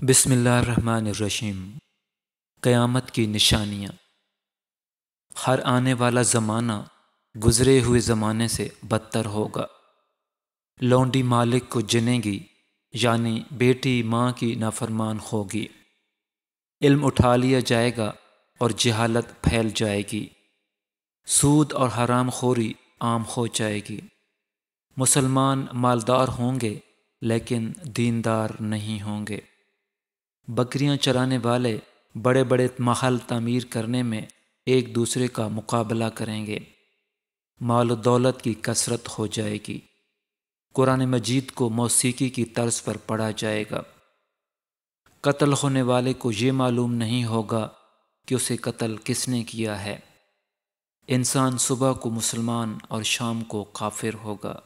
بسم اللہ الرحمن الرحیم۔ قیامت کی نشانیاں۔ ہر آنے والا زمانہ گزرے ہوئے زمانے سے بدتر ہوگا۔ لونڈی مالک کو جنے گی، یعنی بیٹی ماں کی نافرمان ہوگی۔ علم اٹھا لیا جائے گا اور جہالت پھیل جائے گی۔ سود اور حرام خوری عام ہو جائے گی۔ مسلمان مالدار ہوں گے لیکن دیندار نہیں ہوں گے۔ بکریاں چرانے والے بڑے بڑے محل تعمیر کرنے میں ایک دوسرے کا مقابلہ کریں گے۔ مال و دولت کی کثرت ہو جائے گی۔ قرآن مجید کو موسیقی کی طرز پر پڑھا جائے گا۔ قتل ہونے والے کو یہ معلوم نہیں ہوگا کہ اسے قتل کس نے کیا ہے۔ انسان صبح کو مسلمان اور شام کو کافر ہوگا۔